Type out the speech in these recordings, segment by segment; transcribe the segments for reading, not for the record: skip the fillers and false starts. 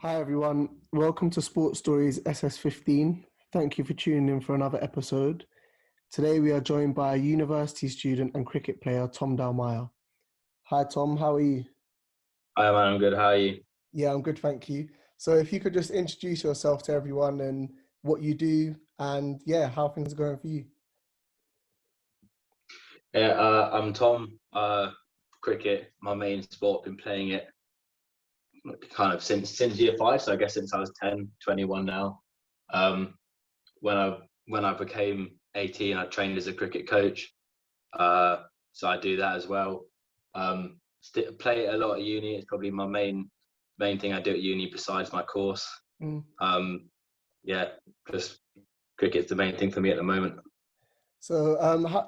Hi everyone, welcome to Sports Stories SS15. Thank you for tuning in for another episode. Today we are joined by university student and cricket player Tom Dallmeyer. Hi Tom, how are you? Hi man, I'm good. How are you? Yeah, I'm good, thank you. So if you could just introduce yourself to everyone and what you do and yeah, how things are going for you. Yeah, I'm Tom. Cricket, my main sport. Been playing it kind of since year five, so I guess since I was 10, 21 now. Um, when I became 18, I trained as a cricket coach. So I do that as well. Play it a lot at uni. It's probably my main thing I do at uni besides my course. Mm. Um, yeah, just cricket's the main thing for me at the moment. So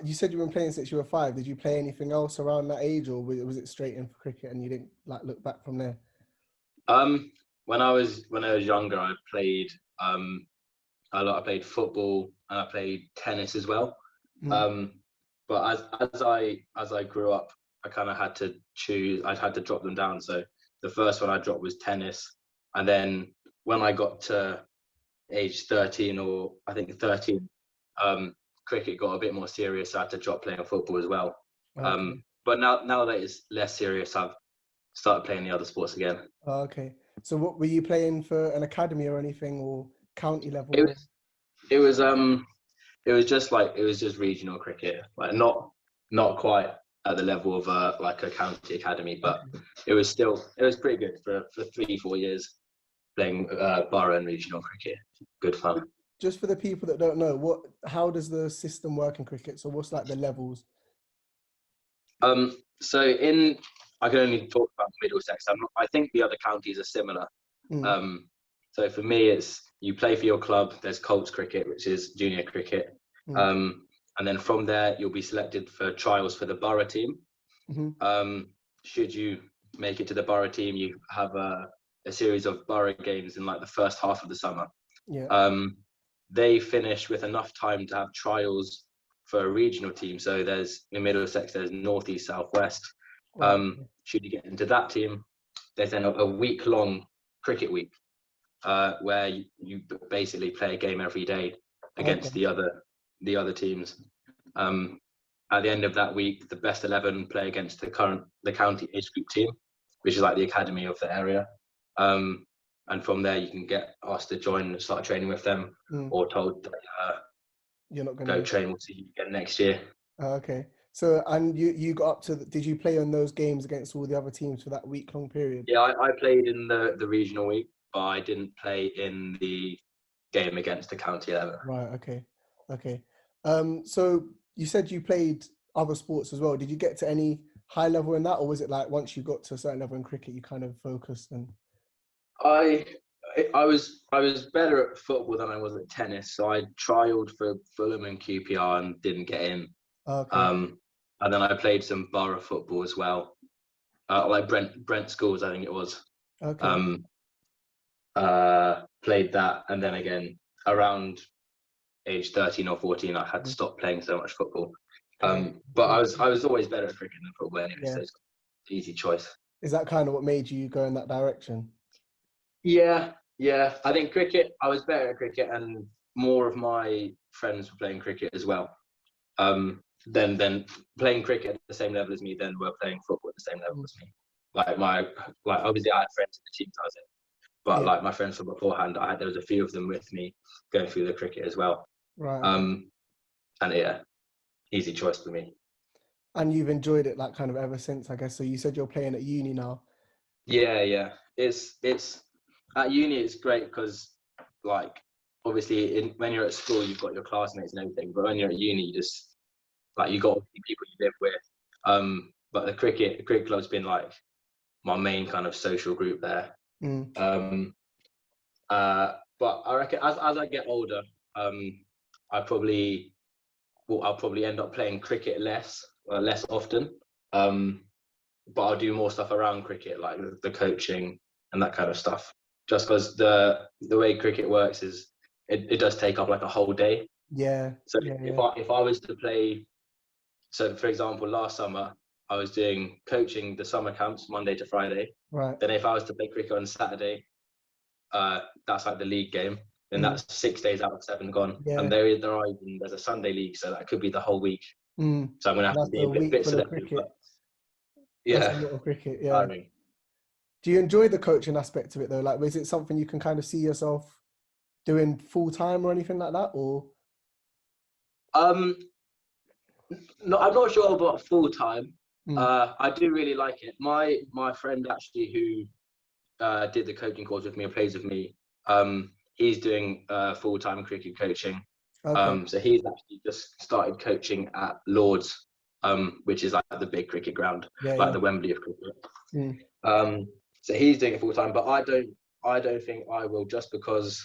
you said you've been playing since you were 5. Did you play anything else around that age or was it straight in for cricket and you didn't like look back from there? When I was younger, I played a lot. I played football and I played tennis as well. Mm. Um, but as I grew up, I kind of had to choose. I had to drop them down. So the first one I dropped was tennis, and then when I got to age 13, or I think 13, um, cricket got a bit more serious. So I had to drop playing football as well. Okay. But now that it's less serious, I've started playing the other sports again. Okay. So what were you playing for an academy or anything or county It level? was it was it was just regional cricket, like not quite at the level of like a county academy, but Okay. it was pretty good for 3-4 years playing borough and regional cricket. Good fun. Just for the people that don't know, how does the system work in cricket? So what's like the levels? So in I can only talk about Middlesex. I think the other counties are similar. Mm, Um, so for me, it's you play for your club. There's Colts cricket, which is junior cricket, mm, um, and then from there you'll be selected for trials for the borough team. mm-hmm. Um, should you make it to the borough team, you have a series of borough games in like the first half of the summer. Yeah. Um, they finish with enough time to have trials for a regional team. So there's in Middlesex, there's North East, South West. Right. Should you get into that team, there's then a week long cricket week where you basically play a game every day against Okay. the other teams. Um, at the end of that week, the best 11 play against the county age group team, which is like the academy of the area. Um, and from there, you can get asked to join and start training with them, Mm. or told that, You're not go gonna. train. We'll see you again next year. Okay. So and you got up to did you play on those games against all the other teams for that week long period? Yeah, I played in the regional week, but I didn't play in the game against the county 11. Right. Okay. Okay. So you said you played other sports as well. Did you get to any high level in that, or was it like once you got to a certain level in cricket, you kind of focused and? I I was better at football than I was at tennis, so I trialed for Fulham and QPR and didn't get in. Okay. Um, and then I played some borough football as well, like Brent Schools, I think it was. Okay. Um, Played that, and then again around age 13 or 14, I had to Mm. stop playing so much football. Okay. But Yeah. I was always better at cricket than football anyway, Yeah. so it's an easy choice. Is that kind of what made you go in that direction? Yeah, yeah. I think cricket. I was better at cricket, and more of my friends were playing cricket as well. Then playing cricket at the same level as me, then were playing football at the same level Mm. as me. Like obviously I had friends in the teams I was in, but Yeah. like my friends from beforehand, there was a few of them with me going through the cricket as well. Right. Okay. Um, and yeah, easy choice for me. And you've enjoyed it like kind of ever since, I guess. So you said you're playing at uni now. Yeah, yeah. It's at uni. It's great because like obviously when you're at school, you've got your classmates and everything, but when you're at uni, you just like you got people you live with. But the cricket club's been like my main kind of social group there. Mm. Um, but I reckon as I get older, um, I probably I'll probably end up playing cricket less often. Um, but I'll do more stuff around cricket, like the coaching and that kind of stuff. Just because the way cricket works is it does take up like a whole day. Yeah. So Yeah. if Yeah. I was to play, so for example, last summer I was doing coaching the summer camps Monday to Friday. Right. Then if I was to play cricket on Saturday, that's like the league game, then Mm. that's 6 days out of 7 gone. Yeah. And there's a Sunday league, so that could be the whole week. Mm. So I'm gonna have to That's be a a bit, week bit full of selective. cricket. But That's a yeah, lot of cricket. Yeah. tiring. Do you enjoy the coaching aspect of it though? Like, is it something you can kind of see yourself doing full time or anything like that? Or Um, no, I'm not sure about full time. Mm. I do really like it. My friend actually who did the coaching course with me and plays with me, he's doing full-time cricket coaching. Okay. So he's actually just started coaching at Lord's, which is like the big cricket ground, Yeah. like Yeah. the Wembley of cricket. Mm. So he's doing it full-time, but I don't think I will, just because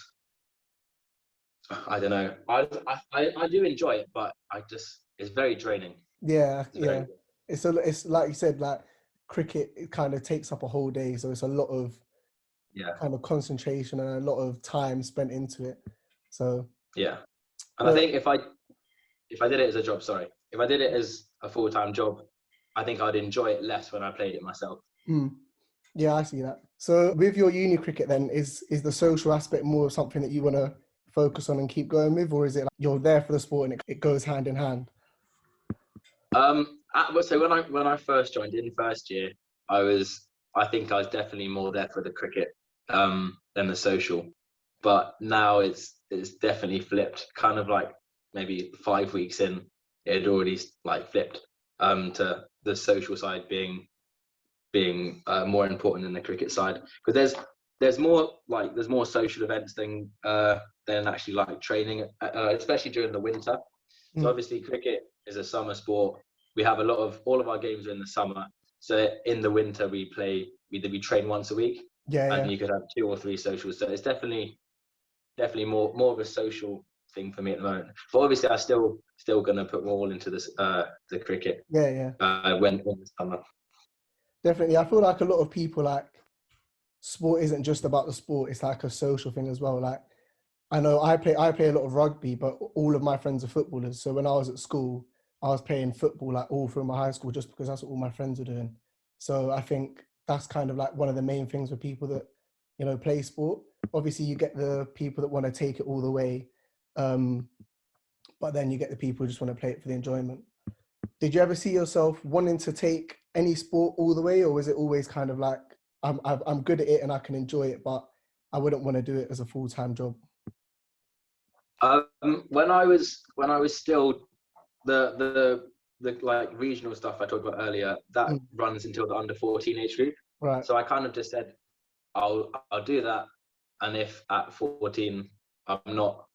I don't know. I do enjoy it, but it's very draining. Yeah. It's very Yeah. It's like you said, like cricket, it kind of takes up a whole day, so it's a lot of yeah kind of concentration and a lot of time spent into it. So yeah. And I but think if I did it as a job, sorry, if I did it as a full-time job, I think I'd enjoy it less when I played it myself. yeah, I see that. So with your uni cricket then, is the social aspect more of something that you want to focus on and keep going with, or is it like you're there for the sport and it goes hand in hand? So when I first joined in first year, I think I was definitely more there for the cricket than the social. But now it's definitely flipped. Kind of like maybe 5 weeks in, it had already like flipped to the social side being more important than the cricket side, because there's more social events than actually like training, especially during the winter. So obviously cricket is a summer sport. We have all of our games are in the summer. So in the winter we train once a week, Yeah, and yeah. you could have 2 or 3 socials. So it's definitely more of a social thing for me at the moment. But obviously I'm still gonna put more all into this the cricket Yeah, yeah. when the summer. Definitely. I feel like a lot of people, like, sport isn't just about the sport, it's like a social thing as well. Like, I know I play a lot of rugby, but all of my friends are footballers. So when I was at school, I was playing football like all through my high school just because that's what all my friends were doing. So I think that's kind of like one of the main things for people that, play sport. Obviously you get the people that want to take it all the way. But then you get the people who just want to play it for the enjoyment. Did you ever see yourself wanting to take any sport all the way, or was it always kind of like, I'm good at it and I can enjoy it, but I wouldn't want to do it as a full-time job? When I was still the like regional stuff I talked about earlier, that runs until the under 14 age group. Right. So I kind of just said I'll do that, and if at 14 I'm not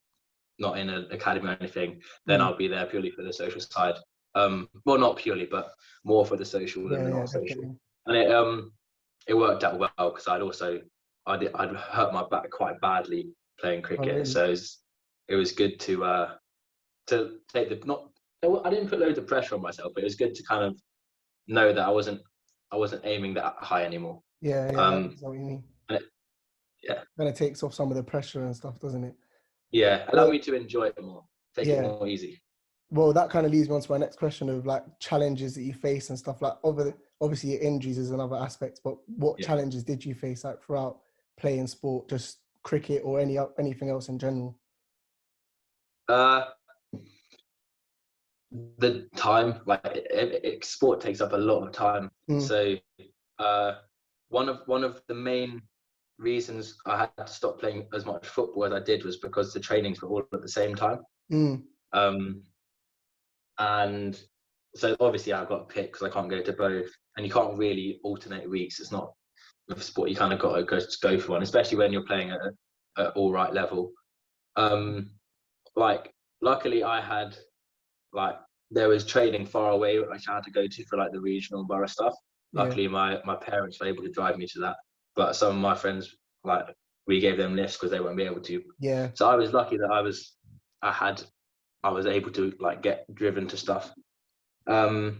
in an academy or anything, then I'll be there purely for the social side. Well, not purely, but more for the social than the not social. And it worked out well, because I'd hurt my back quite badly playing cricket. Oh, really? So it was good to take the not. I didn't put loads of pressure on myself, but it was good to kind of know that I wasn't aiming that high anymore. Yeah, that's what you mean. Yeah. Then it takes off some of the pressure and stuff, doesn't it? Yeah, allow me to enjoy it more, take it more easy. Well, that kind of leads me on to my next question of like challenges that you face and stuff. Like, obviously your injuries is another aspect, but what challenges did you face like throughout playing sport, just cricket or anything else in general? The time, like sport takes up a lot of time. So one of the main reasons I had to stop playing as much football as I did was because the trainings were all at the same time. And so obviously I got picked because I can't go to both, and you can't really alternate weeks. It's not with sport, you kind of got to go for one, especially when you're playing at all right level. Like luckily I had, like, there was training far away which I had to go to for like the regional borough stuff. Luckily my parents were able to drive me to that, but some of my friends, like, we gave them lifts because they won't be able to. So I was lucky that I was able to like get driven to stuff. The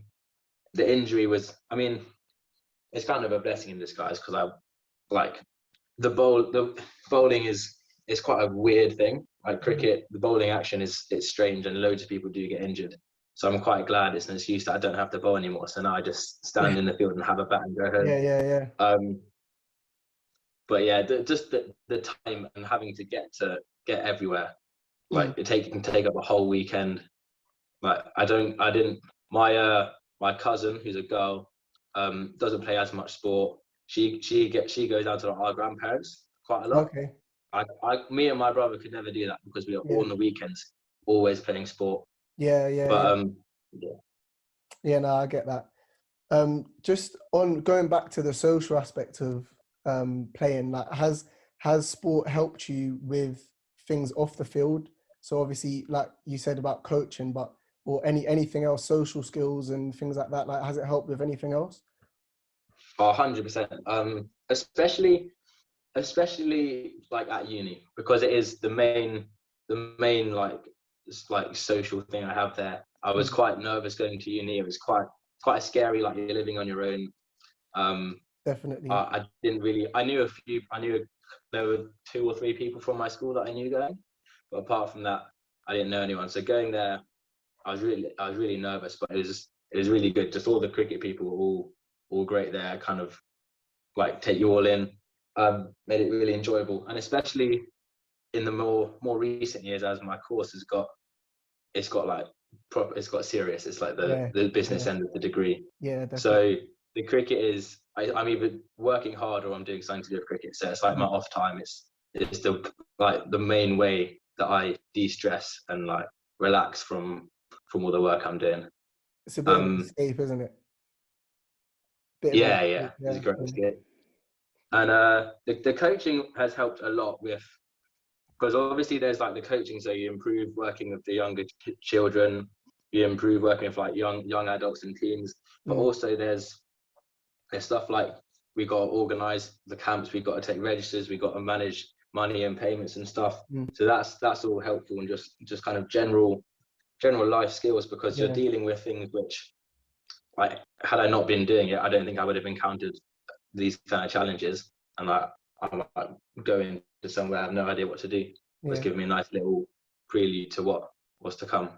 injury was, I mean, it's kind of a blessing in disguise, because I like the bowling is quite a weird thing. Like cricket, the bowling action it's strange, and loads of people do get injured. So I'm quite glad it's an excuse that I don't have to bowl anymore. So now I just stand in the field and have a bat and go home. Yeah. but yeah, just the time and having to get everywhere, like it can take up a whole weekend. Like I didn't my cousin, who's a girl, doesn't play as much sport. She goes down to our grandparents quite a lot. Okay. Me and my brother could never do that because we are all Yeah. on the weekends always playing sport. Yeah. But Yeah. Yeah. No, I get that. Just on going back to the social aspect of playing, like has sport helped you with things off the field? So obviously, like you said about coaching, but or anything else, social skills and things like that. Like, has it helped with anything else? 100%. Especially like at uni, because it is the main like social thing I have there. I was quite nervous going to uni. It was quite scary, like you're living on your own. Definitely. I didn't really. I knew there were 2 or 3 people from my school that I knew going, but apart from that, I didn't know anyone. So going there, I was really nervous, but it was really good. Just all the cricket people were all great there, kind of like take you all in. Made it really enjoyable, and especially in the more recent years, as my course has got, it's got serious. It's like the business end of the degree. Yeah, definitely. So the cricket is, I'm either working hard or I'm doing something to do with cricket. So it's like my off time. It's the main way that I de-stress and like relax from all the work I'm doing. It's a bit of an escape, isn't it? Yeah, it's a great escape. And the coaching has helped a lot with, because obviously there's like the coaching, so you improve working with the younger children, you improve working with like young adults and teens, but also there's stuff like we got to organize the camps, we got to take registers, we got to manage money and payments and stuff. So that's all helpful, and just kind of general life skills, because you're dealing with things which, like, had I not been doing it, I don't think I would have encountered these kind of challenges. And I'm like going to somewhere I have no idea what to do. It's given me a nice little prelude to what was to come.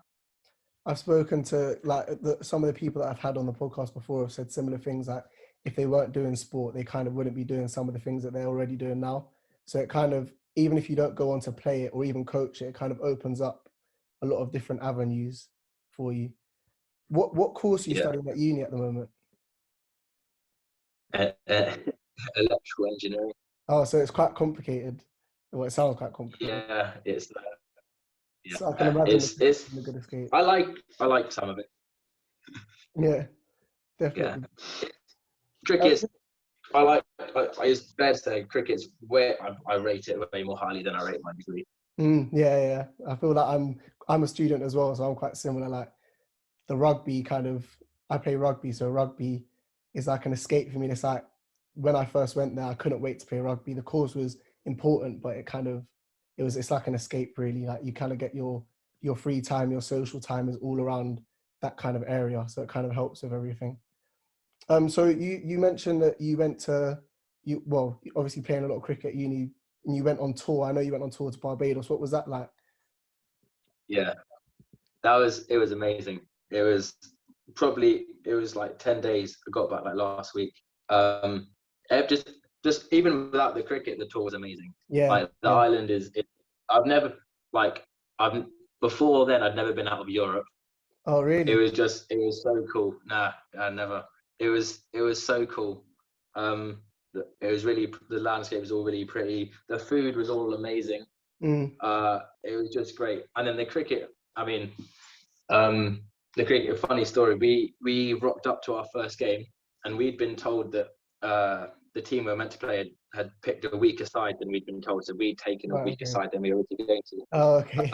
I've spoken to like some of the people that I've had on the podcast before have said similar things, like if they weren't doing sport, they kind of wouldn't be doing some of the things that they're already doing now. So it kind of, even if you don't go on to play it or even coach it, it kind of opens up a lot of different avenues for you. What course are you studying at uni at the moment? Electrical engineering. Oh, so it's quite complicated. Well, it sounds quite complicated. Yeah, it's So I can imagine it's a good escape. I like some of it. Yeah, definitely. Yeah. Cricket's, it's fair to say cricket's where I rate it way more highly than I rate my degree. Yeah. I feel like I'm a student as well, so I'm quite similar. Like the rugby I play rugby, so rugby is like an escape for me. It's like when I first went there, I couldn't wait to play rugby. The course was important, but it's like an escape really. Like you kind of get your free time, your social time is all around that kind of area. So it kind of helps with everything. So you mentioned that you went to, obviously playing a lot of cricket at uni, and you went on tour. I know you went on tour to Barbados. What was that like? Yeah, it was amazing. It was like 10 days. I got back like last week. Just even without the cricket, the tour was amazing. Yeah. Like the island before then I'd never been out of Europe. Oh really? It was so cool. Nah, I never. It was so cool. It was really, the landscape was all really pretty. The food was all amazing. It was just great. And then the cricket, I mean, the cricket, funny story, we rocked up to our first game and we'd been told that the team we were meant to play had picked a weaker side than we'd been told, so we'd taken a weaker side than we were going to. Oh, okay.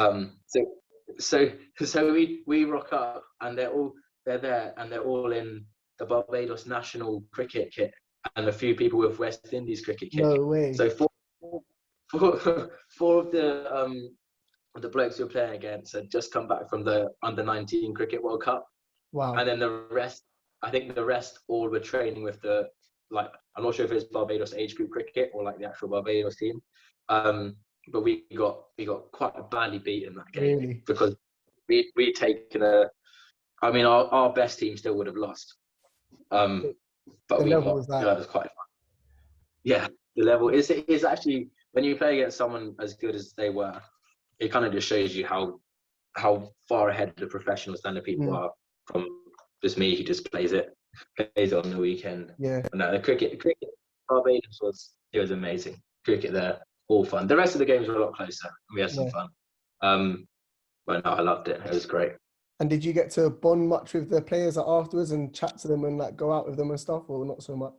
So we rock up and they're there and they're all in the Barbados national cricket kit and a few people with West Indies cricket kit. No way. So four of the blokes we were playing against had just come back from the under-19 Cricket World Cup. Wow. And then the rest all were training with I'm not sure if it's Barbados age group cricket or like the actual Barbados team. But we got quite badly beaten that game. Really? Because we'd taken our best team still would have lost. But it was quite fun. Yeah, the level is actually, when you play against someone as good as they were, it kind of just shows you how far ahead the professional standard people are from just me who just plays it on the weekend. Yeah. But no, the cricket Barbados was amazing. Cricket there, all fun. The rest of the games were a lot closer, and we had some fun. But no, I loved it. It was great. And did you get to bond much with the players afterwards and chat to them and like go out with them and stuff, or not so much?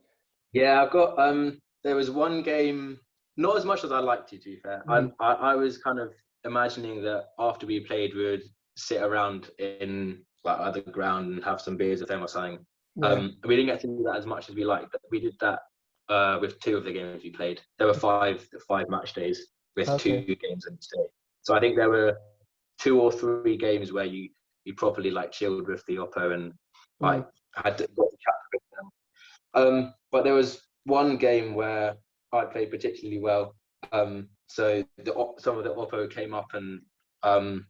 Yeah, I've got there was one game, not as much as I liked to be fair. I was kind of imagining that after we played, we would sit around in like other ground and have some beers with them or something. Yeah. We didn't get to do that as much as we liked, but we did that with 2 of the games we played. There were five match days with 2 games in each day. So I think there were 2 or 3 games where you properly like chilled with the oppo and like got to chat with them. But there was one game where I played particularly well. So some of the oppo came up and I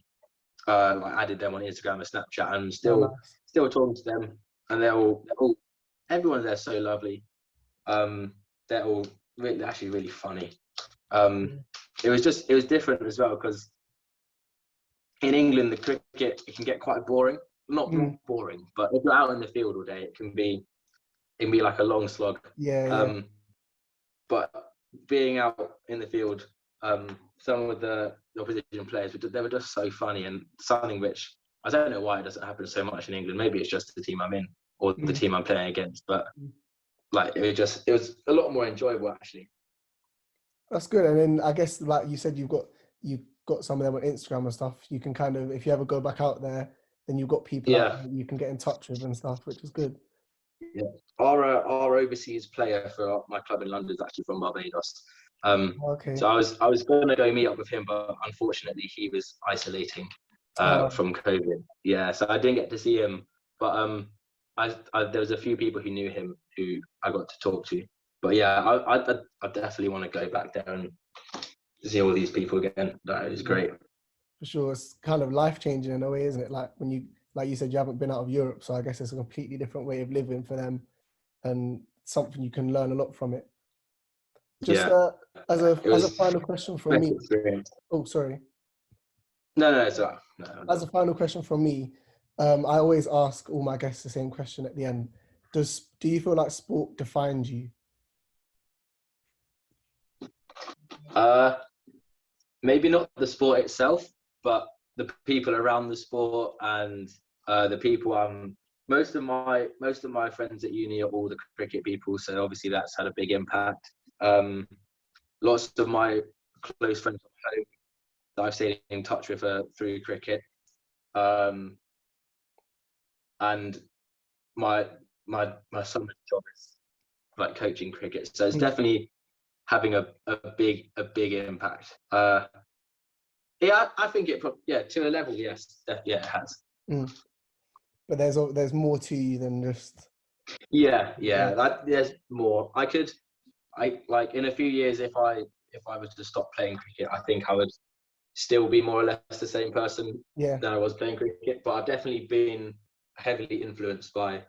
added them on Instagram and Snapchat, and still talking to them, and they're all everyone there so lovely. They're all actually really funny. It was different as well, because in England the cricket, it can get quite boring. Not boring, but if you're out in the field all day, it can be like a long slog. But being out in the field, some of the opposition players, they were just so funny, and something which I don't know why it doesn't happen so much in England. Maybe it's just the team I'm in or the team I'm playing against, but like it was a lot more enjoyable actually. That's good. And then I guess, like you said, you've got some of them on Instagram and stuff. You can kind of, if you ever go back out there, then you've got people out there you can get in touch with and stuff, which is good. Yeah, our overseas player for my club in London is actually from Barbados. So I was going to go meet up with him, but unfortunately he was isolating from COVID. Yeah, so I didn't get to see him. But there was a few people who knew him who I got to talk to. But yeah, I definitely want to go back there and see all these people again. That is great. For sure, it's kind of life changing in a way, isn't it? Like when you, like you said, you haven't been out of Europe, so I guess it's a completely different way of living for them, and something you can learn a lot from it. Just as a final question from me. Experience. Oh, sorry. No, it's all right. No. As a final question from me, I always ask all my guests the same question at the end. Do you feel like sport defines you? Maybe not the sport itself, but the people around the sport and the people most of my friends at uni are all the cricket people, so obviously that's had a big impact. Lots of my close friends at home that I've stayed in touch with through cricket, and my summer job is like coaching cricket, so it's definitely having a big impact. I think it to a level, yes, it has. But there's more to you than just. There's more. I like in a few years, if I was to stop playing cricket, I think I would still be more or less the same person than I was playing cricket. But I've definitely been heavily influenced by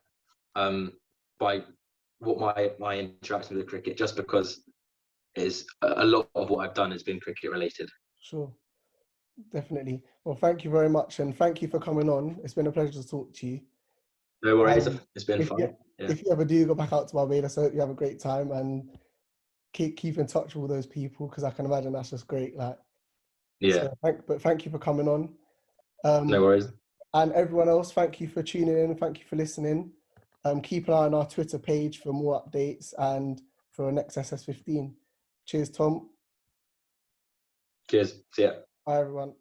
what my interaction with cricket, just because is a lot of what I've done has been cricket related. Sure, definitely. Well, thank you very much, and thank you for coming on. It's been a pleasure to talk to you. No worries, it's been fun. If you ever do go back out to Barbados, I hope you have a great time, and keep in touch with all those people, because I can imagine that's just great. So thank you for coming on. No worries. And everyone else, thank you for tuning in. Thank you for listening. Keep an eye on our Twitter page for more updates and for our next SS15. Cheers, Tom. Cheers. See ya. Bye, everyone.